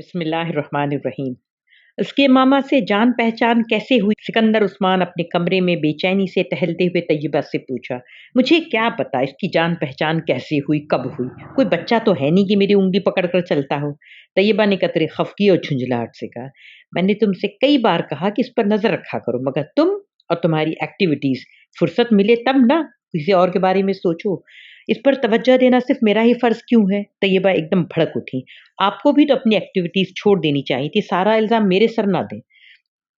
بسم اللہ الرحمن الرحیم۔ اس کے ماما سے جان پہچان کیسے ہوئی؟ سکندر عثمان اپنے کمرے میں بے چینی سے ٹہلتے ہوئے طیبہ سے پوچھا۔ مجھے کیا پتا اس کی جان پہچان کیسے ہوئی، کب ہوئی؟ کوئی بچہ تو ہے نہیں کہ میری انگلی پکڑ کر چلتا ہو۔ طیبہ نے قطرے خفگی اور جھنجھلاہٹ سے کہا، میں نے تم سے کئی بار کہا کہ اس پر نظر رکھا کرو، مگر تم اور تمہاری ایکٹیویٹیز، فرصت ملے تب نہ کسی اور کے بارے میں سوچو۔ اس پر توجہ دینا صرف میرا ہی فرض کیوں ہے؟ طیبہ ایک دم بھڑک اٹھی۔ آپ کو بھی تو اپنی ایکٹیویٹیز چھوڑ دینی چاہیے تھی، سارا الزام میرے سر نہ دیں۔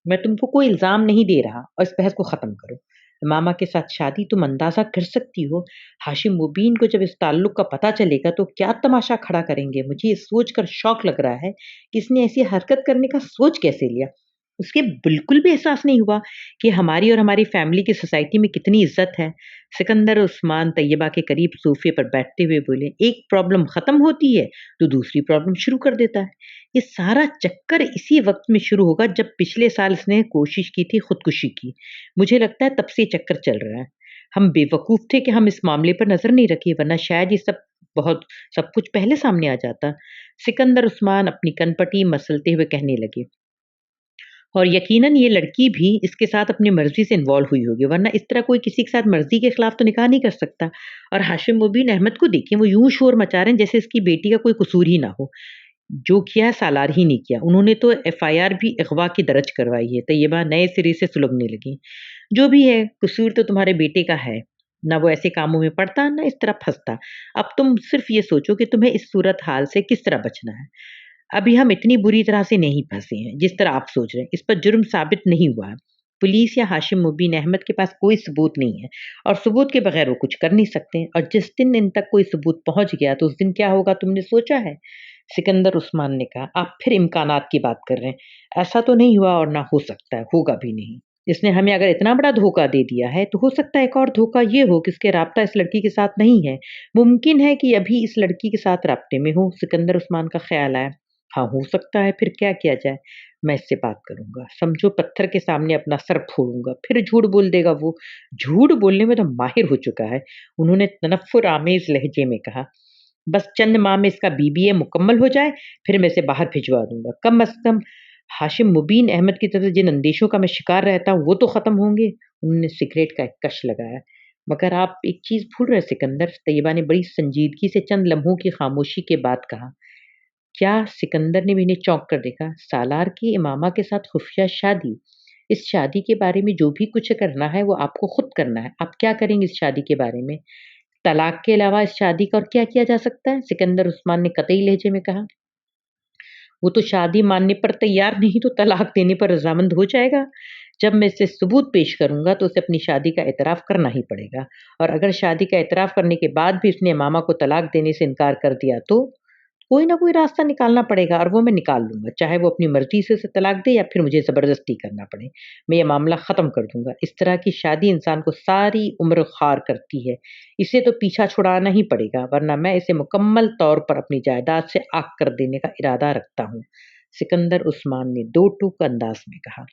میں تم کو کوئی الزام نہیں دے رہا، اور اس بحث کو ختم کرو۔ ماما کے ساتھ شادی تم اندازہ کر سکتی ہو، ہاشم مبین کو جب اس تعلق کا پتہ چلے گا تو کیا تماشا کھڑا کریں گے؟ مجھے یہ سوچ کر شوق لگ رہا ہے کہ اس نے ایسی حرکت کرنے کا سوچ کیسے لیا۔ اس کے بالکل بھی احساس نہیں ہوا کہ ہماری اور ہماری فیملی کی سوسائٹی میں کتنی عزت ہے۔ سکندر عثمان طیبہ کے قریب صوفے پر بیٹھتے ہوئے بولے، ایک پرابلم ختم ہوتی ہے تو دوسری پرابلم شروع کر دیتا ہے۔ یہ سارا چکر اسی وقت میں شروع ہوگا جب پچھلے سال اس نے کوشش کی تھی خودکشی کی۔ مجھے لگتا ہے تب سے چکر چل رہا ہے۔ ہم بے وقوف تھے کہ ہم اس معاملے پر نظر نہیں رکھے، ورنہ شاید یہ سب کچھ پہلے سامنے آ جاتا۔ سکندر عثمان اپنی کن پٹی مسلتے ہوئے کہنے لگے، اور یقیناً یہ لڑکی بھی اس کے ساتھ اپنی مرضی سے انوالو ہوئی ہوگی، ورنہ اس طرح کوئی کسی کے ساتھ مرضی کے خلاف تو نکاح نہیں کر سکتا۔ اور ہاشم مبین احمد کو دیکھیں، وہ یوں شور مچا رہے ہیں جیسے اس کی بیٹی کا کوئی قصور ہی نہ ہو۔ جو کیا ہے سالار ہی نہیں کیا، انہوں نے تو FIR بھی اغوا کی درج کروائی ہے۔ طیبہ نئے سرے سے سلگنے لگی، جو بھی ہے قصور تو تمہارے بیٹے کا ہے، نہ وہ ایسے کاموں میں پڑتا نہ اس طرح پھنستا۔ اب تم صرف یہ سوچو کہ تمہیں اس صورت حال سے کس طرح بچنا ہے۔ ابھی ہم اتنی بری طرح سے نہیں پھنسے ہیں جس طرح آپ سوچ رہے ہیں، اس پر جرم ثابت نہیں ہوا ہے۔ پولیس یا ہاشم مبین احمد کے پاس کوئی ثبوت نہیں ہے، اور ثبوت کے بغیر وہ کچھ کر نہیں سکتے، اور جس دن ان تک کوئی ثبوت پہنچ گیا تو اس دن کیا ہوگا تم نے سوچا ہے؟ سکندر عثمان نے کہا، آپ پھر امکانات کی بات کر رہے ہیں۔ ایسا تو نہیں ہوا اور نہ ہو سکتا ہے، ہوگا بھی نہیں۔ اس نے ہمیں اگر اتنا بڑا دھوکہ دے دیا ہے تو ہو سکتا ہے ایک اور دھوکہ یہ ہو کہ اس کے رابطہ اس لڑکی کے ساتھ نہیں ہے۔ ممکن ہے کہ ابھی اس لڑکی کے ساتھ رابطے میں ہو۔ سکندر عثمان کا خیال آیا، ہاں ہو سکتا ہے، پھر کیا کیا جائے؟ میں اس سے بات کروں گا، سمجھو پتھر کے سامنے اپنا سر پھوڑوں گا، پھر جھوٹ بول دے گا۔ وہ جھوٹ بولنے میں تو ماہر ہو چکا ہے، انہوں نے تنفر آمیز لہجے میں کہا۔ بس چند ماہ میں اس کا BBA مکمل ہو جائے، پھر میں اسے باہر بھجوا دوں گا۔ کم از کم ہاشم مبین احمد کی طرف جن اندیشوں کا میں شکار رہتا ہوں وہ تو ختم ہوں گے۔ انہوں نے سگریٹ کا ایک کش لگایا۔ مگر آپ ایک چیز بھول رہے سکندر، طیبہ نے بڑی سنجیدگی سے چند لمحوں کی خاموشی کے بعد کہا۔ کیا؟ سکندر نے بھی انہیں چونک کر دیکھا۔ سالار کی امامہ کے ساتھ خفیہ شادی؟ اس شادی کے بارے میں جو بھی کچھ کرنا ہے وہ آپ کو خود کرنا ہے۔ آپ کیا کریں گے اس شادی کے بارے میں؟ طلاق کے علاوہ اس شادی کا اور کیا کیا جا سکتا ہے؟ سکندر عثمان نے قطعی لہجے میں کہا۔ وہ تو شادی ماننے پر تیار نہیں تو طلاق دینے پر رضامند ہو جائے گا۔ جب میں اسے ثبوت پیش کروں گا تو اسے اپنی شادی کا اعتراف کرنا ہی پڑے گا، اور اگر شادی کا اعتراف کرنے کے بعد بھی اس نے امامہ کو طلاق دینے سے انکار کر دیا تو کوئی نہ کوئی راستہ نکالنا پڑے گا، اور وہ میں نکال لوں گا، چاہے وہ اپنی مرضی سے اسے طلاق دے یا پھر مجھے زبردستی کرنا پڑے۔ میں یہ معاملہ ختم کر دوں گا۔ اس طرح کی شادی انسان کو ساری عمر خار کرتی ہے، اسے تو پیچھا چھڑانا ہی پڑے گا، ورنہ میں اسے مکمل طور پر اپنی جائیداد سے آگ کر دینے کا ارادہ رکھتا ہوں۔ سکندر عثمان نے دو ٹوک انداز میں کہا۔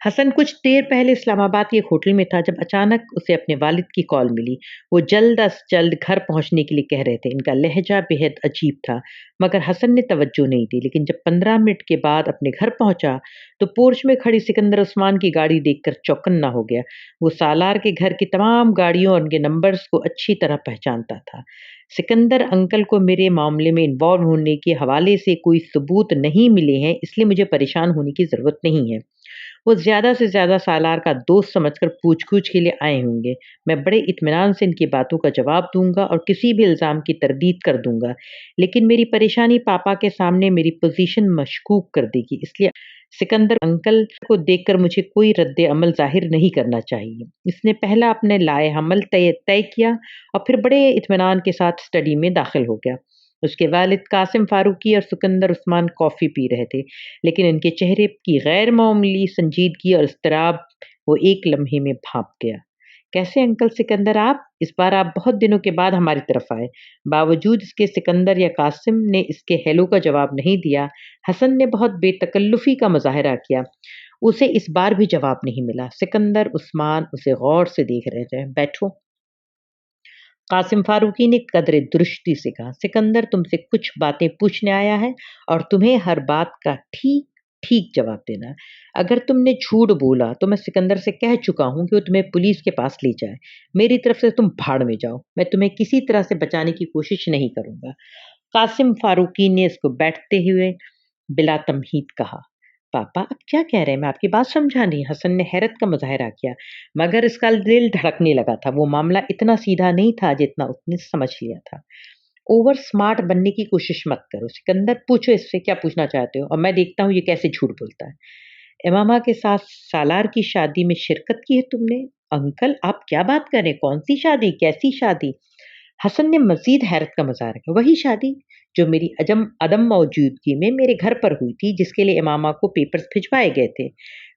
حسن کچھ دیر پہلے اسلام آباد کے ایک ہوٹل میں تھا جب اچانک اسے اپنے والد کی کال ملی۔ وہ جلد از جلد گھر پہنچنے کے لیے کہہ رہے تھے۔ ان کا لہجہ بےحد عجیب تھا، مگر حسن نے توجہ نہیں دی۔ لیکن جب 15 منٹ کے بعد اپنے گھر پہنچا تو پورچ میں کھڑی سکندر عثمان کی گاڑی دیکھ کر چوکنا ہو گیا۔ وہ سالار کے گھر کی تمام گاڑیوں اور ان کے نمبرز کو اچھی طرح پہچانتا تھا۔ سکندر انکل کو میرے معاملے میں انوالو ہونے کے حوالے سے کوئی ثبوت نہیں ملے ہیں، اس لیے مجھے پریشان ہونے کی ضرورت نہیں ہے۔ وہ زیادہ سے زیادہ سالار کا دوست سمجھ کر پوچھ گچھ کے لیے آئے ہوں گے۔ میں بڑے اطمینان سے ان کی باتوں کا جواب دوں گا اور کسی بھی الزام کی تردید کر دوں گا، لیکن میری پریشانی پاپا کے سامنے میری پوزیشن مشکوک کر دے گی، اس لیے سکندر انکل کو دیکھ کر مجھے کوئی رد عمل ظاہر نہیں کرنا چاہیے۔ اس نے پہلا اپنے لائے حمل طے کیا اور پھر بڑے اطمینان کے ساتھ اسٹڈی میں داخل ہو گیا۔ اس کے والد قاسم فاروقی اور سکندر عثمان کافی پی رہے تھے، لیکن ان کے چہرے کی غیر معمولی سنجیدگی اور اضطراب وہ ایک لمحے میں بھانپ گیا۔ کیسے انکل سکندر آپ؟ اس بار آپ بہت دنوں کے بعد ہماری طرف آئے۔ باوجود اس کے سکندر یا قاسم نے اس کے ہیلو کا جواب نہیں دیا، حسن نے بہت بے تکلفی کا مظاہرہ کیا۔ اسے اس بار بھی جواب نہیں ملا۔ سکندر عثمان اسے غور سے دیکھ رہے تھے۔ بیٹھو۔ कासिम फारूकी ने कदरे दुरुस्ती से कहा, सिकंदर तुमसे कुछ बातें पूछने आया है और तुम्हें हर बात का ठीक ठीक जवाब देना है। अगर तुमने झूठ बोला तो मैं सिकंदर से कह चुका हूं कि वो तुम्हें पुलिस के पास ले जाए। मेरी तरफ से तुम भाड़ में जाओ, मैं तुम्हें किसी तरह से बचाने की कोशिश नहीं करूंगा। कासिम फारूकी ने इसको बैठते हुए बिला तमहीद कहा। पापा आप क्या कह रहे हैं? मैं आपकी बात समझा नहीं। हसन ने हैरत का मुजाहरा किया, मगर इसका दिल धड़कने लगा था। वो मामला इतना सीधा नहीं था जितना उसने समझ लिया था। ओवर स्मार्ट बनने की कोशिश मत करो सिकंदर, पूछो इससे क्या पूछना चाहते हो और मैं देखता हूँ ये कैसे झूठ बोलता है। इमामा के साथ सालार की शादी में शिरकत की है तुमने? अंकल आप क्या बात कर रहे हैं? कौन सी शादी, कैसी शादी? हसन ने मजीद हैरत का मुजाहरा किया, वही शादी जो मेरी अदम मौजूदगी में मेरे घर पर हुई थी, जिसके लिए इमामा को पेपर्स भिजवाए गए थे।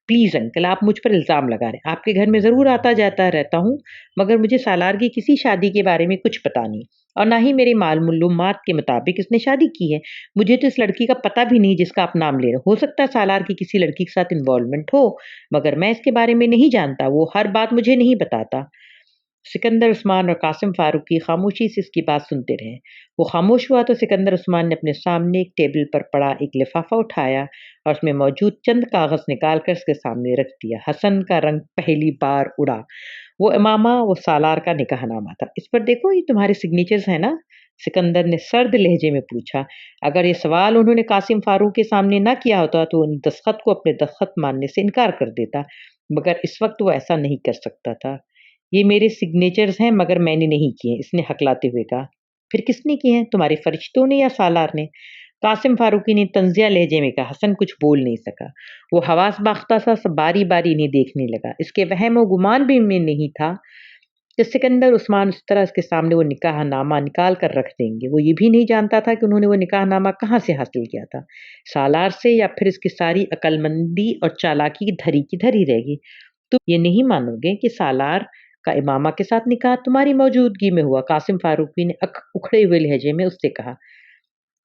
प्लीज़ अंकल आप मुझ पर इल्ज़ाम लगा रहे हैं। आपके घर में ज़रूर आता जाता रहता हूँ, मगर मुझे सालार की किसी शादी के बारे में कुछ पता नहीं और ना ही मेरे मालूमात के मुताबिक इसने शादी की है। मुझे तो इस लड़की का पता भी नहीं जिसका आप नाम ले रहे हो सकता है सालार की किसी लड़की के साथ इन्वॉल्वमेंट हो, मगर मैं इसके बारे में नहीं जानता। वो हर बात मुझे नहीं बताता। सिकंदर उस्मान और कासिम फारूकी खामोशी से इसकी बात सुनते रहे। वो खामोश हुआ तो सिकंदर उस्मान ने अपने सामने एक टेबल पर पड़ा एक लिफाफा उठाया और उसमें मौजूद चंद कागज निकाल कर उसके सामने रख दिया। हसन का रंग पहली बार उड़ा। वो इमामा वो सालार का निकाहनामा था। इस पर देखो, ये तुम्हारे सिग्नेचर्स हैं ना? सिकंदर ने सर्द लहजे में पूछा। अगर ये सवाल उन्होंने कासिम फारूक के सामने ना किया होता तो उन दस्तखत को अपने दस्तखत मानने से इनकार कर देता, मगर इस वक्त वो ऐसा नहीं कर सकता था। ये मेरे सिग्नेचर्स हैं मगर मैंने नहीं किए, इसने हकलाते हुए कहा। फिर किसने किए हैं, तुम्हारे फरिश्तों ने या सालार ने? कासिम फारूकी ने तंजिया लहजे में कहा। हसन कुछ बोल नहीं सका। वो हवास बाख्ता सा सब बारी बारी इन्हें देखने लगा। इसके वहम और गुमान भी में नहीं था कि सिकंदर उस्मान उस तरह इसके सामने वो निकाहनामा निकाल कर रख देंगे। वो ये भी नहीं जानता था कि उन्होंने वो निकाहनामा कहाँ से हासिल किया था, सालार से या फिर इसकी सारी अक्लमंदी और चालाकी धरी की धरी रहेगी। तुम ये नहीं मानोगे कि सालार का इमामा के साथ निकाह तुम्हारी मौजूदगी में हुआ। कासिम फारूकी ने अख उखड़े हुए लहजे में उससे कहा।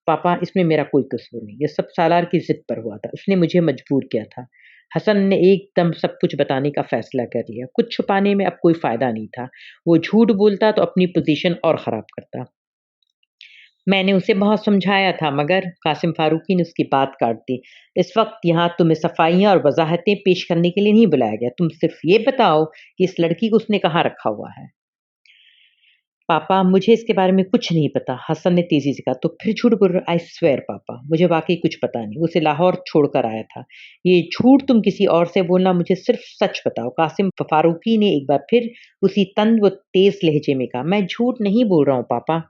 पापा इसमें मेरा कोई कसूर नहीं, ये सब सालार की जिद पर हुआ था, उसने मुझे मजबूर किया था। हसन ने एकदम सब कुछ बताने का फैसला कर लिया। कुछ छुपाने में अब कोई फायदा नहीं था। वो झूठ बोलता तो अपनी पोजीशन और खराब करता। मैंने उसे बहुत समझाया था, मगर कासिम फारूकी ने उसकी बात काट दी। इस वक्त यहाँ तुम्हें सफाइयाँ और वजाहतें पेश करने के लिए नहीं बुलाया गया। तुम सिर्फ ये बताओ कि इस लड़की को उसने कहाँ रखा हुआ है। पापा मुझे इसके बारे में कुछ नहीं पता, हसन ने तेजी से कहा। तो फिर झूठ बोल रहे? आई स्वेयर पापा मुझे वाकई कुछ पता नहीं, उसे लाहौर छोड़कर आया था। ये झूठ तुम किसी और से बोलना, मुझे सिर्फ सच बताओ। कासिम फारूकी ने एक बार फिर उसी तंद व तेज लहजे में कहा। मैं झूठ नहीं बोल रहा हूँ पापा।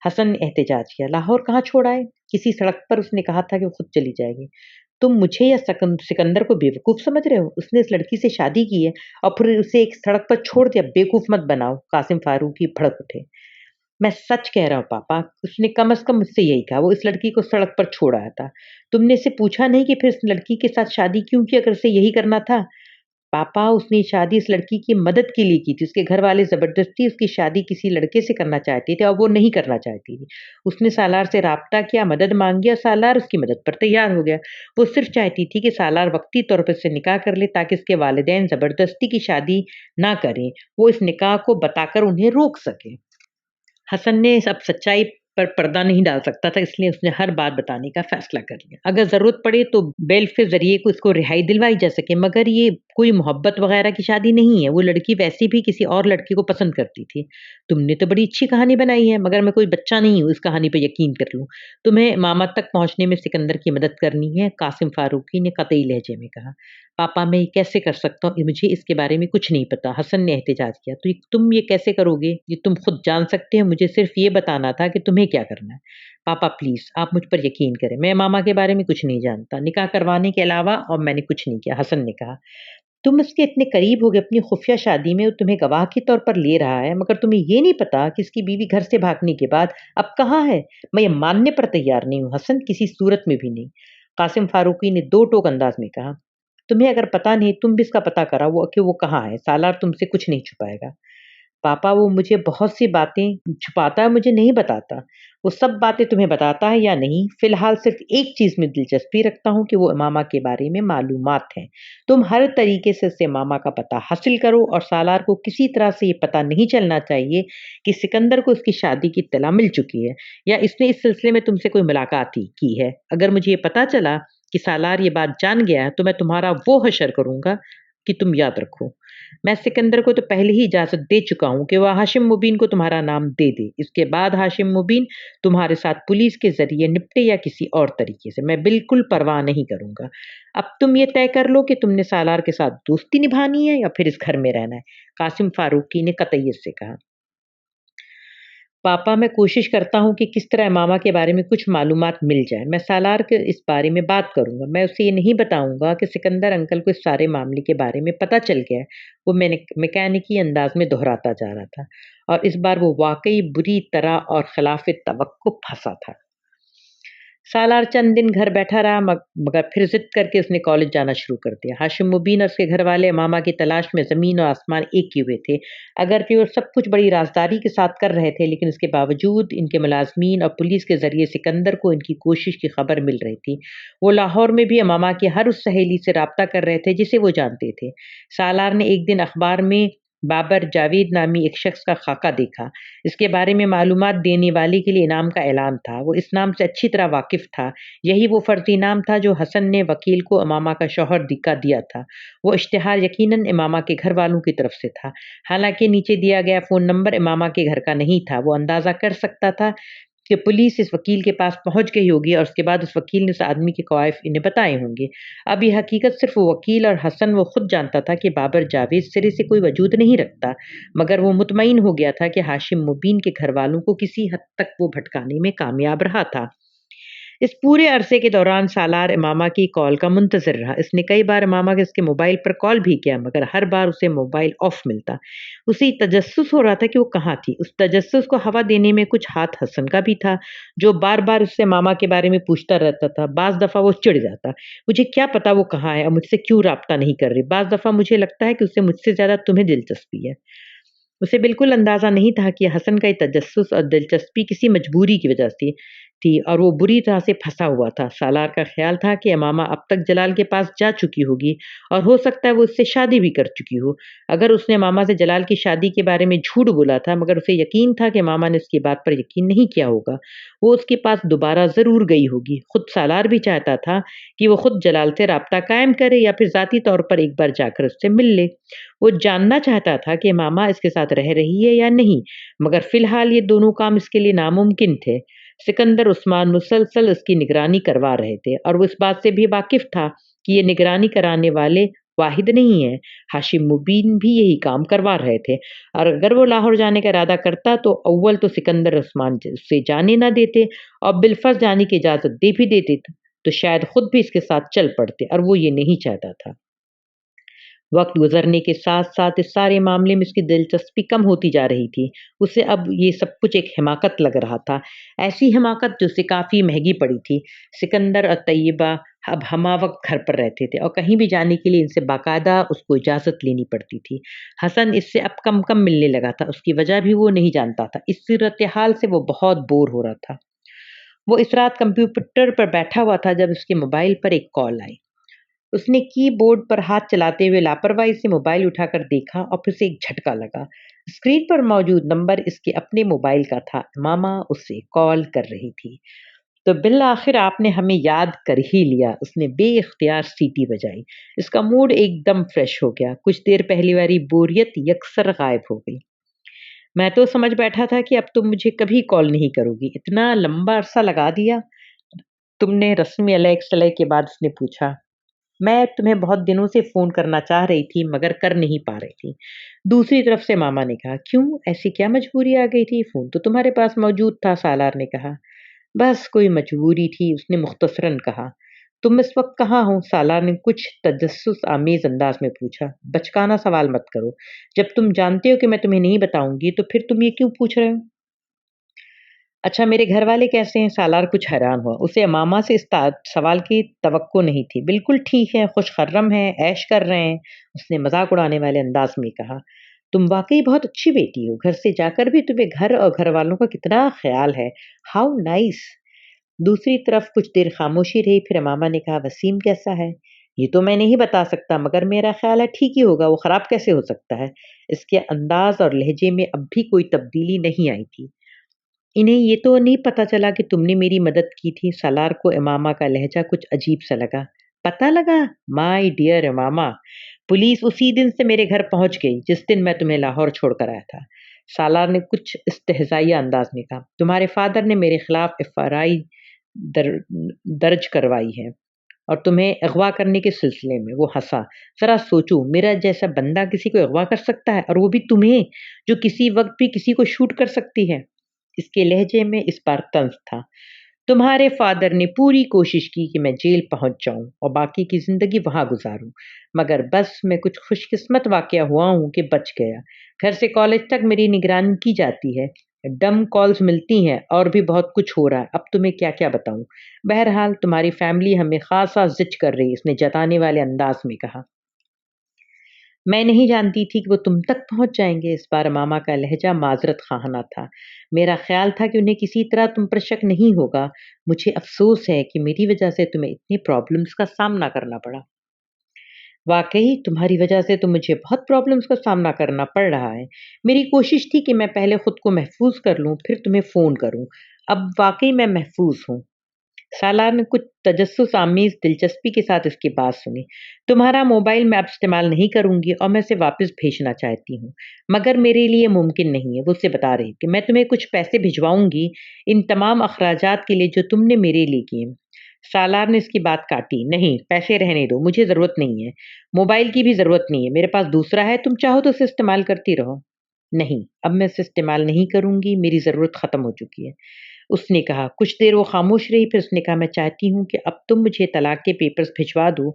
हसन ने एहतजाज किया। लाहौर कहाँ छोड़ा है? किसी सड़क पर उसने कहा था कि वो खुद चली जाएगी। तुम मुझे या सिकंदर को बेवकूफ समझ रहे हो? उसने इस लड़की से शादी की है और फिर उसे एक सड़क पर छोड़ दिया। बेवकूफ मत बनाओ। कासिम फारूकी भड़क उठे। मैं सच कह रहा हूँ पापा, उसने कम से कम मुझसे यही कहा। वो इस लड़की को सड़क पर छोड़ आया था। तुमने इसे पूछा नहीं कि फिर इस लड़की के साथ शादी क्यों की, अगर उसे यही करना था? पापा उसने शादी इस लड़की की मदद के लिए की थी। उसके घर वाले जबरदस्ती उसकी शादी किसी लड़के से करना चाहते थे और वो नहीं करना चाहती थी। उसने सालार से राब्ता किया, मदद मांगी और सालार उसकी मदद पर तैयार हो गया। वो सिर्फ चाहती थी कि सालार वक्ती तौर पर उससे निकाह कर ले ताकि उसके वालिदैन जबरदस्ती की शादी ना करें। वो इस निकाह को बताकर उन्हें रोक सके। हसन ने अब सच्चाई पर पर्दा नहीं डाल सकता था, इसलिए उसने हर बात बताने का फैसला कर लिया। अगर ज़रूरत पड़े तो बेल के ज़रिए को इसको रिहाई दिलवाई जा सके, मगर ये कोई मोहब्बत वगैरह की शादी नहीं है। वो लड़की वैसे भी किसी और लड़के को पसंद करती थी। तुमने तो बड़ी अच्छी कहानी बनाई है, मगर मैं कोई बच्चा नहीं हूँ इस कहानी पर यकीन कर लूँ। तुम्हें मामा तक पहुँचने में सिकंदर की मदद करनी है, कासिम फारूकी ने कतई लहजे में कहा। पापा मैं ये कैसे कर सकता हूँ, मुझे इसके बारे में कुछ नहीं पता। हसन ने एहतजाज किया। तो तुम ये कैसे करोगे? ये तुम खुद जान सकते हो। मुझे सिर्फ ये बताना था कि तुम्हें क्या करना है। पापा प्लीज आप मुझ पर यकीन करें, मैं मामा के बारे में कुछ नहीं जानता, निकाह करवाने के अलावा और मैंने कुछ नहीं किया। हसन ने कहा। तुम उसके इतने करीब हो गए अपनी खुफिया शादी में, वो तुम्हें गवाह के तौर पर ले रहा है, मगर तुम्हें ये नहीं पता कि इसकी बीवी घर से भागने के बाद अब कहाँ है। मैं ये मानने पर तैयार नहीं हूँ हसन, किसी सूरत में भी नहीं। कासिम फारूकी ने दो टोक अंदाज में कहा। तुम्हें अगर पता नहीं, तुम भी इसका पता कराओ कि वो कहाँ है। सालार तुमसे कुछ नहीं छुपाएगा। पापा वो मुझे बहुत सी बातें छुपाता है, मुझे नहीं बताता। वो सब बातें तुम्हें बताता है या नहीं? फ़िलहाल सिर्फ़ एक चीज़ में दिलचस्पी रखता हूँ कि वो मामा के बारे में मालूमात हैं। तुम हर तरीके से उससे मामा का पता हासिल करो और सालार को किसी तरह से ये पता नहीं चलना चाहिए कि सिकंदर को उसकी शादी की इत्तला मिल चुकी है या इसने इस सिलसिले में तुमसे कोई मुलाकात ही की है। अगर मुझे ये पता चला कि सालार ये बात जान गया है तो मैं तुम्हारा वो हशर करूँगा कि तुम याद रखो। मैं सिकंदर को तो पहले ही इजाज़त दे चुका हूँ कि वह हाशिम मुबीन को तुम्हारा नाम दे दे। इसके बाद हाशिम मुबीन तुम्हारे साथ पुलिस के ज़रिए निपटे या किसी और तरीके से, मैं बिल्कुल परवाह नहीं करूँगा। अब तुम ये तय कर लो कि तुमने सालार के साथ दोस्ती निभानी है या फिर इस घर में रहना है। कासिम फारूकी ने कतईयत से कहा। पापा मैं कोशिश करता हूँ कि किस तरह मामा के बारे में कुछ मालूमात मिल जाए। मैं सालार के इस बारे में बात करूँगा। मैं उसे ये नहीं बताऊँगा कि सिकंदर अंकल को इस सारे मामले के बारे में पता चल गया है। वो मैंने मैकेनिकी अंदाज में दोहराता जा रहा था और इस बार वो वाक़ई बुरी तरह और खिलाफ़ तवक्को फँसा था। सालार चंद दिन घर बैठा रहा मगर फिर ज़िद करके उसने कॉलेज जाना शुरू कर दिया। हाशिम मुबीन और उसके घर वाले मामा की तलाश में ज़मीन और आसमान एक किए हुए थे। अगरचे वो सब कुछ बड़ी राजदारी के साथ कर रहे थे लेकिन इसके बावजूद इनके मुलाज़मीन और पुलिस के ज़रिए सिकंदर को इनकी कोशिश की खबर मिल रही थी। वो लाहौर में भी मामा की हर उस सहेली से राब्ता कर रहे थे जिसे वो जानते थे। सालार ने एक दिन अखबार में बाबर जावेद नामी एक शख्स का खाका देखा। इसके बारे में मालूमात देने वाले के लिए इनाम का ऐलान था। वो इस नाम से अच्छी तरह वाकिफ़ था। यही वो फ़र्ज़ी नाम था जो हसन ने वकील को इमामा का शौहर दिया था। वो इश्तिहार यकीनन इमामा के घर वालों की तरफ से था। हालाँकि नीचे दिया गया फ़ोन नंबर इमामा के घर का नहीं था। वो अंदाज़ा कर सकता था कि पुलिस इस वकील के पास पहुँच गई होगी और उसके बाद उस वकील ने उस आदमी के कवायफ इन्हें बताए होंगे। अब ये हकीकत सिर्फ़ वो वकील और हसन वो खुद जानता था कि बाबर जावेद सिरे से कोई वजूद नहीं रखता, मगर वो मुतमईन हो गया था कि हाशिम मुबीन के घरवालों को किसी हद तक वो भटकाने में कामयाब रहा था। इस पूरे अरसे के दौरान सालार इमामा की कॉल का मुंतज़िर रहा। इसने कई बार इमामा के उसके मोबाइल पर कॉल भी किया मगर हर बार उसे मोबाइल ऑफ मिलता। उसे तजस्सुस हो रहा था कि वो कहाँ थी। उस तजस्सुस को हवा देने में कुछ हाथ हसन का भी था, जो बार-बार उससे मामा के बारे में पूछता रहता था। बाज़ दफ़ा वो चिढ़ जाता, मुझे क्या पता वो कहाँ है और मुझसे क्यों राब्ता नहीं कर रही। बाज़ दफ़ा मुझे लगता है कि उसे मुझसे ज़्यादा तुम्हें दिलचस्पी है। उसे बिल्कुल अंदाज़ा नहीं था कि हसन का ये तजस्सुस और दिलचस्पी किसी मजबूरी की वजह से थी और वो बुरी तरह से फँसा हुआ था। सालार का ख़्याल था कि अमामा अब तक जलाल के पास जा चुकी होगी और हो सकता है वो उससे शादी भी कर चुकी हो। अगर उसने मामा से जलाल की शादी के बारे में झूठ बोला था मगर उसे यकीन था कि मामा ने उसकी बात पर यकीन नहीं किया होगा। वो उसके पास दोबारा ज़रूर गई होगी। खुद सालार भी चाहता था कि वो खुद जलाल से राब्ता कायम करे या फिर ज़ाती तौर पर एक बार जाकर उससे मिल ले। वो जानना चाहता था कि मामा इसके साथ रह रही है या नहीं, मगर फ़िलहाल ये दोनों काम इसके लिए नामुमकिन थे। सिकंदर उस्मान मुसलसल उसकी निगरानी करवा रहे थे और वो इस बात से भी वाकिफ़ था कि ये निगरानी कराने वाले वाहिद नहीं हैं। हाशिम मुबीन भी यही काम करवा रहे थे और अगर वो लाहौर जाने का इरादा करता तो अव्वल तो सिकंदर उस्मान उससे जाने ना देते और बिलफ़र्ज़ जाने की इजाज़त दे भी देते तो शायद खुद भी इसके साथ चल पड़ते और वो ये नहीं चाहता था। वक़्त गुज़रने के साथ-साथ इस सारे मामले में उसकी दिलचस्पी कम होती जा रही थी। उसे अब ये सब कुछ एक हिमाकत लग रहा था। ऐसी हिमाकत जो उसे काफ़ी महँगी पड़ी थी। सिकंदर और तैयबा अब हमावक़्त घर पर रहते थे और कहीं भी जाने के लिए इनसे बाकायदा उसको इजाज़त लेनी पड़ती थी। हसन इससे अब कम-कम मिलने लगा था। उसकी वजह भी वो नहीं जानता था। इस सूरत-ए-हाल से वो बहुत बोर हो रहा था। वो इस रात कंप्यूटर पर बैठा हुआ था जब उसके मोबाइल पर एक कॉल आई। उसने कीबोर्ड पर हाथ चलाते हुए लापरवाही से मोबाइल उठाकर देखा और फिर उसे एक झटका लगा। स्क्रीन पर मौजूद नंबर इसके अपने मोबाइल का था। मामा उससे कॉल कर रही थी। तो बिल आखिर आपने हमें याद कर ही लिया, उसने बेइख्तियार सीटी बजाई। इसका मूड एकदम फ्रेश हो गया। कुछ देर पहली वाली बोरियत यकसर गायब हो गई। मैं तो समझ बैठा था कि अब तुम मुझे कभी कॉल नहीं करोगी। इतना लंबा अरसा लगा दिया तुमने, रस्मी अलैक् सलैह के बाद उसने पूछा। मैं तुम्हें बहुत दिनों से फ़ोन करना चाह रही थी मगर कर नहीं पा रही थी। दूसरी तरफ से मामा ने कहा, क्यों ऐसी क्या मजबूरी आ गई थी? फ़ोन तो तुम्हारे पास मौजूद था, सालार ने कहा। बस कोई मजबूरी थी, उसने मुख्तसरन कहा। तुम इस वक्त कहाँ हो? सालार ने कुछ तजस्सुस आमेज़ अंदाज में पूछा। बचकाना सवाल मत करो। जब तुम जानते हो कि मैं तुम्हें नहीं बताऊंगी तो फिर तुम ये क्यों पूछ रहे हो? अच्छा मेरे घर वाले कैसे हैं? सालार कुछ हैरान हुआ। उसे अमामा से इस सवाल की तवक्को नहीं थी। बिल्कुल ठीक है, खुश खर्रम हैं, ऐश कर रहे हैं, उसने मजाक उड़ाने वाले अंदाज में कहा। तुम वाकई बहुत अच्छी बेटी हो, घर से जाकर भी तुम्हें घर और घर वालों का कितना ख्याल है। How nice. दूसरी तरफ कुछ देर खामोशी रही, फिर मामा ने कहा, वसीम कैसा है? ये तो मैं नहीं बता सकता, मगर मेरा ख्याल है ठीक ही होगा, वो खराब कैसे हो सकता है? इसके अंदाज और लहजे में अब भी कोई तब्दीली नहीं आई थी। इन्हें ये तो नहीं पता चला कि तुमने मेरी मदद की थी। सालार को इमामा का लहजा कुछ अजीब सा लगा। पता लगा? माय डियर इमामा, पुलिस उसी दिन से मेरे घर पहुंच गई जिस दिन मैं तुम्हें लाहौर छोड़कर आया था। सालार ने कुछ इस्तेहजाई अंदाज में कहा, तुम्हारे फादर ने मेरे खिलाफ एफआईआर दर, दर्ज करवाई है और तुम्हें अगवा करने के सिलसिले में। वो हंसा। जरा सोचो, मेरा जैसा बंदा किसी को अगवा कर सकता है, और वो भी तुम्हें, जो किसी वक्त भी किसी को शूट कर सकती है। इसके लहजे में इस बार तंज था। तुम्हारे फादर ने पूरी कोशिश की कि मैं जेल पहुंच जाऊं और बाकी की जिंदगी वहां गुजारूं, मगर बस मैं कुछ खुशकिस्मत वाकया हुआ हूं कि बच गया। घर से कॉलेज तक मेरी निगरानी की जाती है, डम कॉल्स मिलती हैं, और भी बहुत कुछ हो रहा है। अब तुम्हें क्या क्या बताऊं। बहरहाल तुम्हारी फैमिली हमें खासा जिच कर रही, इसने जताने वाले अंदाज में कहा। मैं नहीं जानती थी कि वो तुम तक पहुंच जाएंगे। इस बार मामा का लहजा माजरत खाना था। मेरा ख्याल था कि उन्हें किसी तरह तुम पर शक नहीं होगा। मुझे अफसोस है कि मेरी वजह से तुम्हें इतनी प्रॉब्लम्स का सामना करना पड़ा। वाकई तुम्हारी वजह से तो मुझे बहुत प्रॉब्लम्स का सामना करना पड़ रहा है। मेरी कोशिश थी कि मैं पहले खुद को महफूज कर लूं, फिर तुम्हें फ़ोन करूं। अब वाकई मैं महफूज हूँ। सालार ने कुछ तजस्सुस आमीज़ दिलचस्पी के साथ इसकी बात सुनी। तुम्हारा मोबाइल मैं अब इस्तेमाल नहीं करूंगी और मैं इसे वापस भेजना चाहती हूँ, मगर मेरे लिए मुमकिन नहीं है। वो उससे बता रही कि मैं तुम्हें कुछ पैसे भिजवाऊंगी इन तमाम अखराजात के लिए जो तुमने मेरे लिए किए। सालार ने इसकी बात काटी। नहीं, पैसे रहने दो, मुझे ज़रूरत नहीं है। मोबाइल की भी ज़रूरत नहीं है, मेरे पास दूसरा है, तुम चाहो तो उसे इस्तेमाल करती रहो। नहीं, अब मैं इसे इस्तेमाल नहीं करूंगी, मेरी ज़रूरत ख़त्म हो चुकी है। उसने कहा। कुछ देर वो खामोश रही, फिर उसने कहा, मैं चाहती हूँ कि अब तुम मुझे तलाक के पेपर्स भिजवा दो।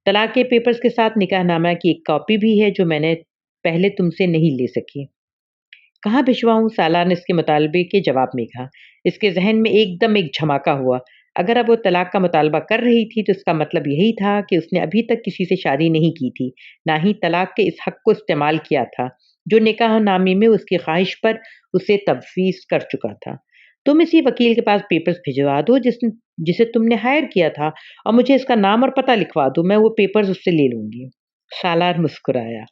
तलाक के पेपर्स के साथ निकाहनामा की एक कॉपी भी है जो मैंने पहले तुमसे नहीं ले सकी। कहाँ भिजवाऊँ? सालार ने इसके मुतालबे के जवाब में कहा। इसके जहन में एकदम एक झमाका हुआ। अगर अब वो तलाक का मुतालबा कर रही थी तो इसका मतलब यही था कि उसने अभी तक किसी से शादी नहीं की थी, ना ही तलाक के इस हक को इस्तेमाल किया था जो निकाहनामे में उसकी ख्वाहिश पर उसे तफवीज़ कर चुका था। तुम इसी वकील के पास पेपर्स भिजवा दो जिसे तुमने हायर किया था, और मुझे इसका नाम और पता लिखवा दो। मैं वो पेपर्स उससे ले लूंगी। सालार मुस्कुराया।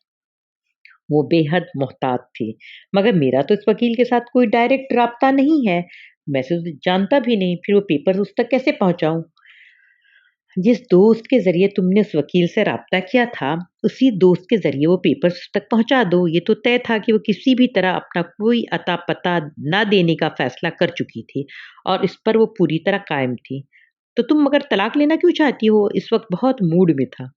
वो बेहद मोहतात थी। मगर मेरा तो इस वकील के साथ कोई डायरेक्ट राब्ता नहीं है। मैं उसे जानता भी नहीं, फिर वो पेपर्स उस तक कैसे पहुँचाऊँ? जिस दोस्त के ज़रिए तुमने उस वकील से राब्ता किया था, उसी दोस्त के ज़रिए वो पेपर्स उस तक पहुँचा दो। ये तो तय था कि वो किसी भी तरह अपना कोई अता-पता ना देने का फ़ैसला कर चुकी थी और इस पर वो पूरी तरह कायम थी। तो तुम मगर तलाक लेना क्यों चाहती हो? इस वक़्त बहुत मूड में था।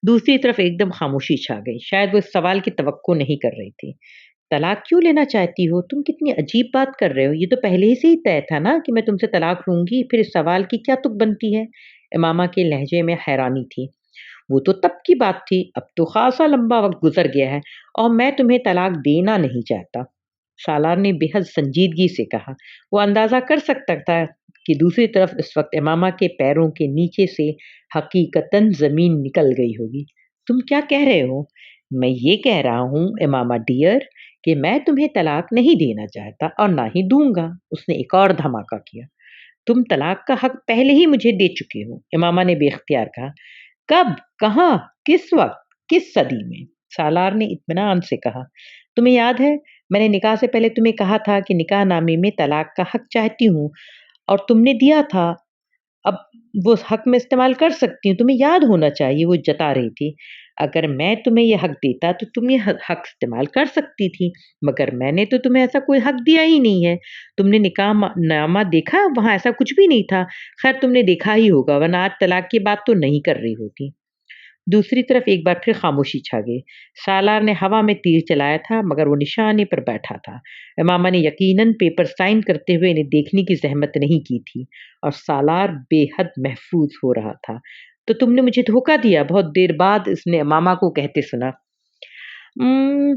दूसरी तरफ एकदम खामोशी छा गई। शायद वो इस सवाल की तवक्को नहीं कर रही थी। तलाक क्यों लेना चाहती हो? तुम कितनी अजीब बात कर रहे हो। ये तो पहले ही से ही तय था ना कि मैं तुमसे तलाक लूँगी, फिर इस सवाल की क्या तुक बनती है? इमामा के लहजे में हैरानी थी। वो तो तब की बात थी, अब तो ख़ासा लंबा वक़्त गुज़र गया है और मैं तुम्हें तलाक देना नहीं चाहता। सालार ने बेहद संजीदगी से कहा। वो अंदाज़ा कर सकता था कि दूसरी तरफ इस वक़्त इमामा के पैरों के नीचे से हकीकतन ज़मीन निकल गई होगी। तुम क्या कह रहे हो? मैं ये कह रहा हूँ इमामा डियर कि मैं तुम्हें तलाक नहीं देना चाहता और ना ही दूँगा। उसने एक और धमाका किया। तुम तलाक का हक़ पहले ही मुझे दे चुके हो, इमामा ने बेख्तियार कहा। कब? कहाँ? किस वक़्त? किस सदी में? सालार ने इत्मीनान से कहा। तुम्हें याद है, मैंने निकाह से पहले तुम्हें कहा था कि निकाहनामे में तलाक का हक़ चाहती हूँ और तुमने दिया था। अब वो हक़ मैं इस्तेमाल कर सकती हूँ, तुम्हें याद होना चाहिए। वो जता रही थी। अगर मैं तुम्हें ये हक़ देता तो तुम ये हक़ इस्तेमाल कर सकती थी, मगर मैंने तो तुम्हें ऐसा कोई हक़ दिया ही नहीं है। तुमने निकाहनामा देखा? वहाँ ऐसा कुछ भी नहीं था। ख़ैर तुमने देखा ही होगा, वरना आज तलाक की बात तो नहीं कर रही होती। दूसरी तरफ एक बार फिर खामोशी छा गई। सालार ने हवा में तीर चलाया था, मगर वो निशाने पर बैठा था। इमामा ने यकीनन पेपर साइन करते हुए इन्हें देखने की ज़हमत नहीं की थी और सालार बेहद महफूज हो रहा था। तो तुमने मुझे धोखा दिया, बहुत देर बाद इसने इमामा को कहते सुना।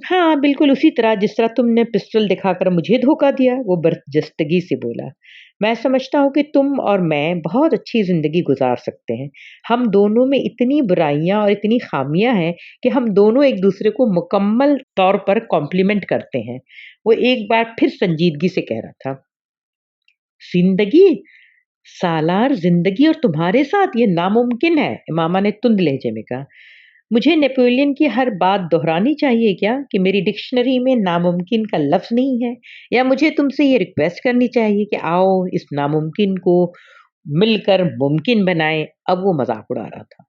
हाँ, बिल्कुल उसी तरह जिस तरह तुमने पिस्टल दिखाकर मुझे धोखा दिया, वो बर्जस्तगी से बोला। मैं समझता हूँ कि तुम और मैं बहुत अच्छी ज़िंदगी गुज़ार सकते हैं। हम दोनों में इतनी बुराइयाँ और इतनी ख़ामियाँ हैं कि हम दोनों एक-दूसरे को मुकम्मल तौर पर कॉम्प्लीमेंट करते हैं। वो एक बार फिर संजीदगी से कह रहा था। ज़िंदगी? सालार ज़िंदगी और तुम्हारे साथ ये नामुमकिन है, मामा ने तुंद लहजे में कहा। मुझे नेपोलियन की हर बात दोहरानी चाहिए क्या कि मेरी डिक्शनरी में नामुमकिन का लफ्ज़ नहीं है? या मुझे तुमसे ये रिक्वेस्ट करनी चाहिए कि आओ इस नामुमकिन को मिलकर मुमकिन बनाएँ? अब वो मज़ाक उड़ा रहा था।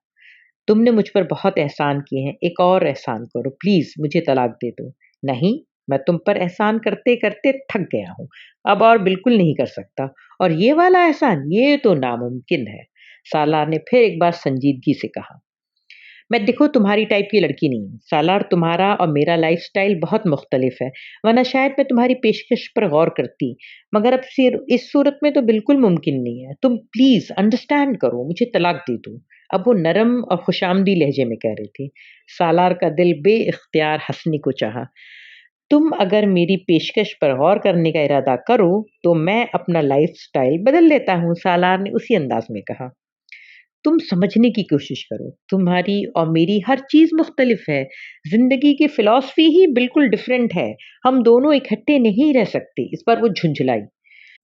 तुमने मुझ पर बहुत एहसान किए हैं, एक और एहसान करो प्लीज़ मुझे तलाक दे दो। नहीं, मैं तुम पर एहसान करते-करते थक गया हूँ, अब और बिल्कुल नहीं कर सकता और ये वाला एहसान, ये तो नामुमकिन है। सालार ने फिर एक बार संजीदगी से कहा। मैं देखो तुम्हारी टाइप की लड़की नहीं हूँ। सालार तुम्हारा और मेरा लाइफ़स्टाइल बहुत मुख्तलिफ है, वरना शायद मैं तुम्हारी पेशकश पर गौर करती। मगर अब सिर इस सूरत में तो बिल्कुल मुमकिन नहीं है। तुम प्लीज़ अंडरस्टैंड करो, मुझे तलाक दे दो। अब वो नरम और खुशामदी लहजे में कह रही थी। सालार का दिल बे-इख्तियार हँसने को चाहा। तुम अगर मेरी पेशकश पर गौर करने का इरादा करो, तो मैं अपना लाइफ़स्टाइल बदल लेता हूँ, सालार ने उसी अंदाज़ में कहा। तुम समझने की कोशिश करो, तुम्हारी और मेरी हर चीज़ मुख्तलिफ है, ज़िंदगी की फ़िलॉसफ़ी ही बिल्कुल डिफरेंट है, हम दोनों इकट्ठे नहीं रह सकते, इस पर वो झुंझलाई।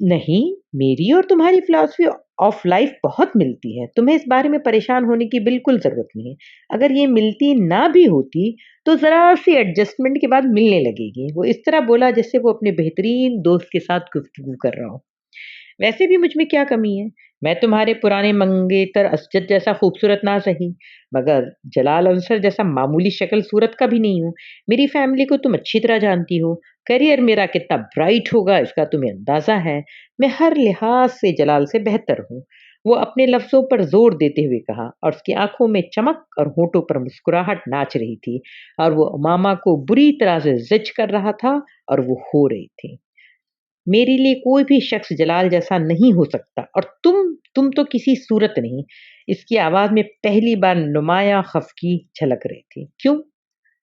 नहीं, मेरी और तुम्हारी फ़िलॉसफ़ी ऑफ लाइफ़ बहुत मिलती है, तुम्हें इस बारे में परेशान होने की बिल्कुल ज़रूरत नहीं है। अगर ये मिलती ना भी होती, तो ज़रा-सी एडजस्टमेंट के बाद मिलने लगेगी। वो इस तरह बोला जैसे वो अपने बेहतरीन दोस्त के साथ गुफ्तगू कर रहा हो। वैसे भी मुझ में क्या कमी है? मैं तुम्हारे पुराने मंगेतर असजद जैसा खूबसूरत ना सही, मगर जलाल अंसर जैसा मामूली शक्ल सूरत का भी नहीं हूँ। मेरी फैमिली को तुम अच्छी तरह जानती हो। करियर मेरा कितना ब्राइट होगा इसका तुम्हें अंदाज़ा है। मैं हर लिहाज से जलाल से बेहतर हूँ। वो अपने लफ्ज़ों पर ज़ोर देते हुए कहा और उसकी आँखों में चमक और होठों पर मुस्कुराहट नाच रही थी और वो मामा को बुरी तरह से ज़िच कर रहा था और वो हो रही थी। मेरे लिए कोई भी शख्स जलाल जैसा नहीं हो सकता और तुम तो किसी सूरत नहीं। इसकी आवाज़ में पहली बार नुमायाँ ख़फ़गी झलक रही थी। क्यों?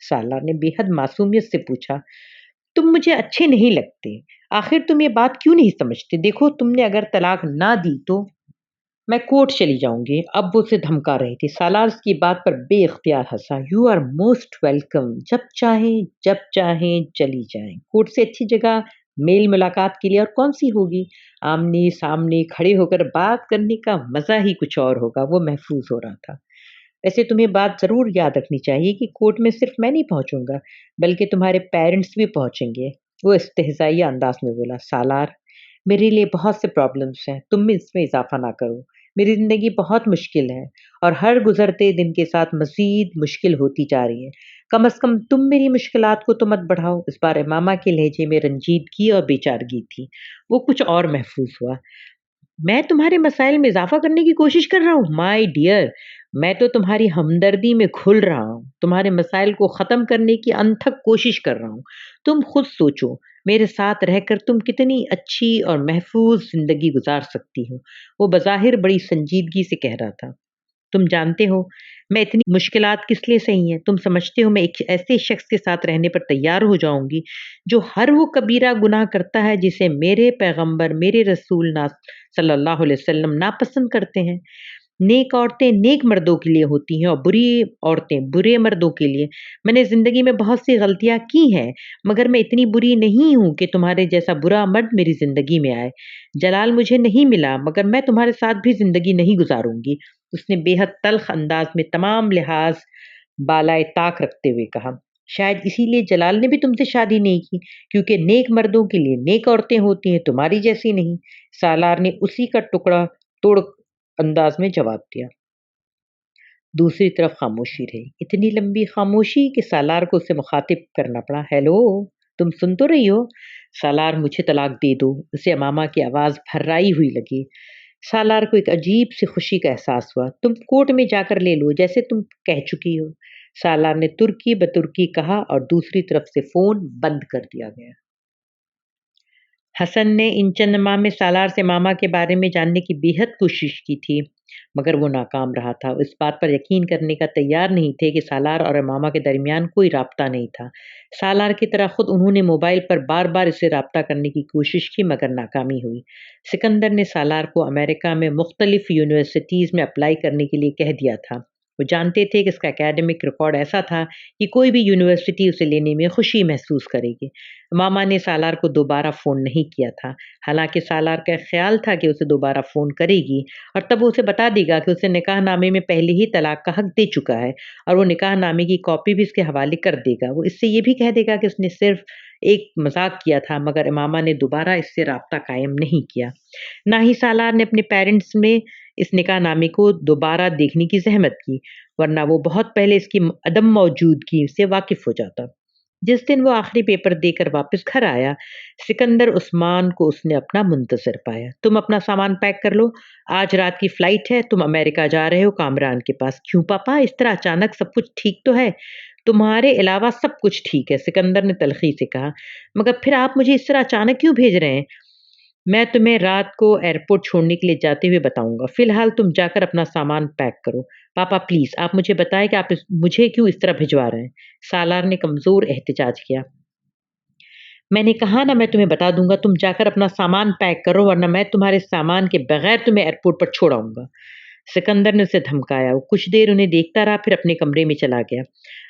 सालार ने बेहद मासूमियत से पूछा। तुम मुझे अच्छे नहीं लगते। आखिर तुम ये बात क्यों नहीं समझते? देखो तुमने अगर तलाक ना दी तो मैं कोर्ट चली जाऊँगी। अब वो उसे धमका रही थी। सालार उसकी बात पर बे-इख्तियार हँसा। You are most welcome. जब चाहें चली जाएँ। कोर्ट से अच्छी जगह मेल मुलाकात के लिए और कौन-सी होगी? आमने-सामने खड़े होकर बात करने का मज़ा ही कुछ और होगा। वो महफ़ूज़ हो रहा था। वैसे तुम्हें बात ज़रूर याद रखनी चाहिए कि कोर्ट में सिर्फ़ मैं नहीं पहुँचूँगा, बल्कि तुम्हारे पेरेंट्स भी पहुँचेंगे। वो इस्तेहज़ाइया अंदाज़ में बोला। सालार, मेरे लिए बहुत से प्रॉब्लम्स हैं, तुम भी इसमें इज़ाफ़ा ना करो। मेरी ज़िंदगी बहुत मुश्किल है और हर गुज़रते दिन के साथ मज़ीद मुश्किल होती जा रही है। कम से कम तुम मेरी मुश्किलात को तो मत बढ़ाओ। इस बार मामा के लहजे में रंजीदगी और बेचारगी थी। वो कुछ और महसूस हुआ। मैं तुम्हारे मसाइल में इज़ाफ़ा करने की कोशिश कर रहा हूँ? माय डियर, मैं तो तुम्हारी हमदर्दी में घुल रहा हूँ। तुम्हारे मसाइल को ख़त्म करने की अनथक कोशिश कर रहा हूँ। तुम खुद सोचो, मेरे साथ रहकर तुम कितनी अच्छी और महफ़ूज़ ज़िंदगी गुज़ार सकती हो। वो बज़ाहिर बड़ी संजीदगी से कह रहा था। तुम जानते हो, मैं इतनी मुश्किलात किस लिए सही हैं? तुम समझते हो मैं एक ऐसे शख्स के साथ रहने पर तैयार हो जाऊँगी, जो हर वो कबीरा गुनाह करता है जिसे मेरे पैगंबर, मेरे रसूल ना सल्लल्लाहु अलैहि वसल्लम नापसंद करते हैं। नेक औरतें नेक मर्दों के लिए होती हैं और बुरी औरतें बुरे मर्दों के लिए। मैंने ज़िंदगी में बहुत सी गलतियाँ की हैं, मगर मैं इतनी बुरी नहीं हूँ कि तुम्हारे जैसा बुरा मर्द मेरी ज़िंदगी में आए। जलाल मुझे नहीं मिला, मगर मैं तुम्हारे साथ भी ज़िंदगी नहीं गुज़ारूँगी। उसने बेहद तल्ख़ अंदाज़ में तमाम लिहाज़ बालाए ताक रखते हुए कहा। शायद इसीलिए जलाल ने भी तुमसे शादी नहीं की, क्योंकि नेक मर्दों के लिए नेक औरतें होती हैं, तुम्हारी जैसी नहीं। सालार ने उसी का टुकड़ा तोड़ अंदाज में जवाब दिया। दूसरी तरफ खामोशी रही। इतनी लंबी खामोशी कि सालार को उसे मुखातिब करना पड़ा। हेलो, तुम सुन तो रही हो? सालार, मुझे तलाक दे दो। उसे अमामा की आवाज़ भर्राई हुई लगी। सालार को एक अजीब सी खुशी का एहसास हुआ। तुम कोर्ट में जाकर ले लो, जैसे तुम कह चुकी हो। सालार ने तुर्की बतुर्की कहा और दूसरी तरफ से फ़ोन बंद कर दिया गया। हसन ने इन चंद माह में सालार से मामा के बारे में जानने की बेहद कोशिश की थी। مگر وہ ناکام رہا تھا۔ وہ اس بات پر یقین کرنے کا تیار نہیں تھے کہ سالار اور امامہ کے درمیان کوئی رابطہ نہیں تھا۔ سالار کی طرح خود انہوں نے موبائل پر بار بار اسے رابطہ کرنے کی کوشش کی مگر ناکامی ہوئی۔ سکندر نے سالار کو امریکہ میں مختلف یونیورسٹیز میں اپلائی کرنے کے لیے کہہ دیا تھا۔ وہ جانتے تھے کہ اس کا اکیڈمک ریکارڈ ایسا تھا کہ کوئی بھی یونیورسٹی اسے لینے میں خوشی محسوس کرے گی۔ ماما نے سالار کو دوبارہ فون نہیں کیا تھا، حالانکہ سالار کا خیال تھا کہ اسے دوبارہ فون کرے گی اور تب وہ اسے بتا دے گا کہ اسے نکاح نامے میں پہلے ہی طلاق کا حق دے چکا ہے اور وہ نکاح نامے کی کاپی بھی اس کے حوالے کر دے گا۔ وہ اس سے یہ بھی کہہ دے گا کہ اس نے صرف ایک مذاق کیا تھا، مگر امامہ نے دوبارہ اس سے رابطہ قائم نہیں کیا۔ نہ ہی سالار نے اپنے پیرنٹس میں اس نکاح نامے کو دوبارہ دیکھنے کی زحمت کی، ورنہ وہ بہت پہلے اس کی عدم موجودگی سے واقف ہو جاتا۔ جس دن وہ آخری پیپر دے کر واپس گھر آیا، سکندر عثمان کو اس نے اپنا منتظر پایا۔ تم اپنا سامان پیک کر لو، آج رات کی فلائٹ ہے، تم امریکہ جا رہے ہو کامران کے پاس۔ کیوں پاپا، اس طرح اچانک؟ سب کچھ ٹھیک تو ہے؟ تمہارے علاوہ سب کچھ ٹھیک ہے، سکندر نے تلخی سے کہا، مگر پھر آپ مجھے اس طرح اچانک کیوں بھیج رہے ہیں؟ میں تمہیں رات کو ایئرپورٹ چھوڑنے کے لیے جاتے ہوئے بتاؤں گا، فی الحال تم جا کر اپنا سامان پیک کرو۔ پاپا پلیز، آپ مجھے بتائیں کہ آپ مجھے کیوں اس طرح بھجوا رہے ہیں؟ سالار نے کمزور احتجاج کیا۔ میں نے کہا نا، میں تمہیں بتا دوں گا، تم جا کر اپنا سامان پیک کرو ورنہ میں تمہارے سامان کے بغیر تمہیں ایئرپورٹ پر چھوڑاؤں گا۔ سکندر نے اسے دھمکایا۔ وہ کچھ دیر انہیں دیکھتا رہا، پھر اپنے کمرے میں چلا گیا۔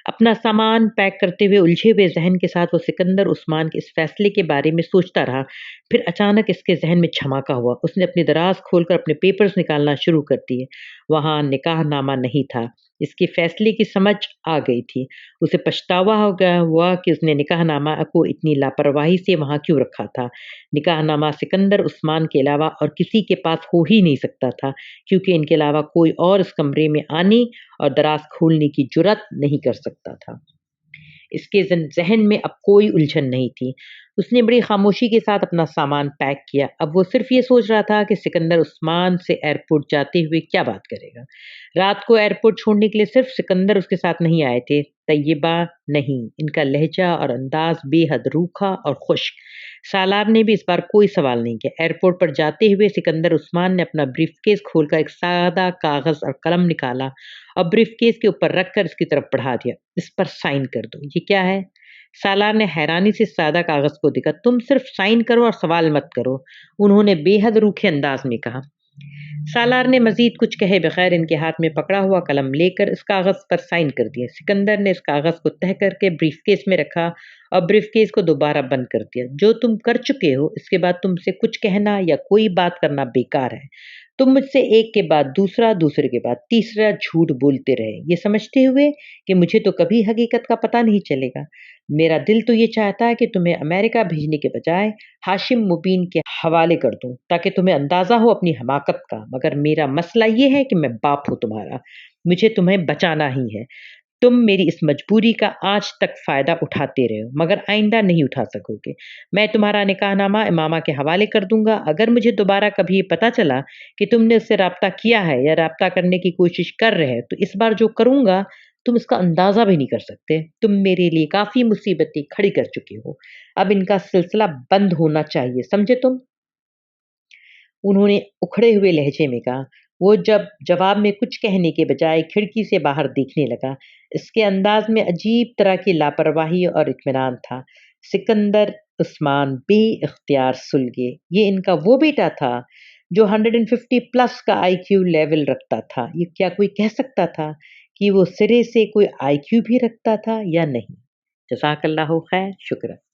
اپنا سامان پیک کرتے ہوئے الجھے ہوئے ذہن کے ساتھ وہ سکندر عثمان کے اس فیصلے کے بارے میں سوچتا رہا۔ پھر اچانک اس کے ذہن میں دھماکہ ہوا۔ اس نے اپنی دراز کھول کر اپنے پیپرز نکالنا شروع کر دیے۔ وہاں نکاح نامہ نہیں تھا۔ اس کے فیصلے کی سمجھ آ گئی تھی۔ اسے پچھتاوا ہو گیا ہوا کہ اس نے نکاح نامہ کو اتنی لاپرواہی سے وہاں کیوں رکھا تھا۔ نکاح نامہ سکندر عثمان کے علاوہ اور کسی کے پاس ہو ہی نہیں سکتا تھا، کیونکہ ان کے علاوہ کوئی اور اس کمرے میں آنے اور دراز کھولنے کی جرات نہیں کر سکتا تھا۔ اس کے ذہن میں اب کوئی الجھن نہیں تھی۔ اس نے بڑی خاموشی کے ساتھ اپنا سامان پیک کیا۔ اب وہ صرف یہ سوچ رہا تھا کہ سکندر عثمان سے ایئرپورٹ جاتے ہوئے کیا بات کرے گا۔ رات کو ایئرپورٹ چھوڑنے کے لیے صرف سکندر اس کے ساتھ نہیں آئے تھے، طیبہ نہیں، ان کا لہجہ اور انداز بے حد روکھا اور خشک۔ سالار نے بھی اس بار کوئی سوال نہیں کیا۔ ایئرپورٹ پر جاتے ہوئے سکندر عثمان نے اپنا بریف کیس کھول کر ایک سادہ کاغذ اور قلم نکالا اور بریف کیس کے اوپر رکھ کر اس کی طرف بڑھا دیا۔ اس پر سائن کر دو۔ یہ کیا ہے؟ سالار نے حیرانی سے سادہ کاغذ کو دیکھا۔ تم صرف سائن کرو اور سوال مت کرو، انہوں نے بے حد روکھے انداز میں کہا۔ سالار نے مزید کچھ کہے بغیر ان کے ہاتھ میں پکڑا ہوا قلم لے کر اس کاغذ پر سائن کر دیا۔ سکندر نے اس کاغذ کو تہہ کر کے بریف کیس میں رکھا اور بریف کیس کو دوبارہ بند کر دیا۔ جو تم کر چکے ہو، اس کے بعد تم سے کچھ کہنا یا کوئی بات کرنا بیکار ہے۔ تم مجھ سے ایک کے بعد دوسرا، دوسرے کے بعد تیسرا جھوٹ بولتے رہے، یہ سمجھتے ہوئے کہ مجھے تو کبھی حقیقت کا پتہ نہیں چلے گا۔ میرا دل تو یہ چاہتا ہے کہ تمہیں امریکہ بھیجنے کے بجائے ہاشم مبین کے حوالے کر دوں تاکہ تمہیں اندازہ ہو اپنی حماقت کا، مگر میرا مسئلہ یہ ہے کہ میں باپ ہوں تمہارا، مجھے تمہیں بچانا ہی ہے۔ تم میری اس مجبوری کا آج تک فائدہ اٹھاتے رہے ہو، مگر آئندہ نہیں اٹھا سکو گے۔ میں تمہارا نکاح نامہ امامہ کے حوالے کر دوں گا۔ اگر مجھے دوبارہ کبھی یہ پتہ چلا کہ تم نے اس سے رابطہ کیا ہے یا رابطہ کرنے کی کوشش کر رہے تو اس بار جو کروں گا تم اس کا اندازہ بھی نہیں کر سکتے۔ تم میرے لیے کافی مصیبتیں کھڑی کر چکے ہو، اب ان کا سلسلہ بند ہونا چاہیے، سمجھے تم؟ انہوں نے اکھڑے ہوئے لہجے میں کہا۔ وہ جواب میں کچھ کہنے کے بجائے کھڑکی سے باہر دیکھنے لگا۔ اس کے انداز میں عجیب طرح کی لاپرواہی اور اطمینان تھا۔ سکندر عثمان بے اختیار سل گئے۔ یہ ان کا وہ بیٹا تھا جو 150 پلس کا آئی کیو لیول رکھتا تھا۔ یہ کیا کوئی کہہ سکتا تھا کہ وہ سرے سے کوئی آئی کیو بھی رکھتا تھا یا نہیں؟ جزاک اللہ خیر، شکریہ۔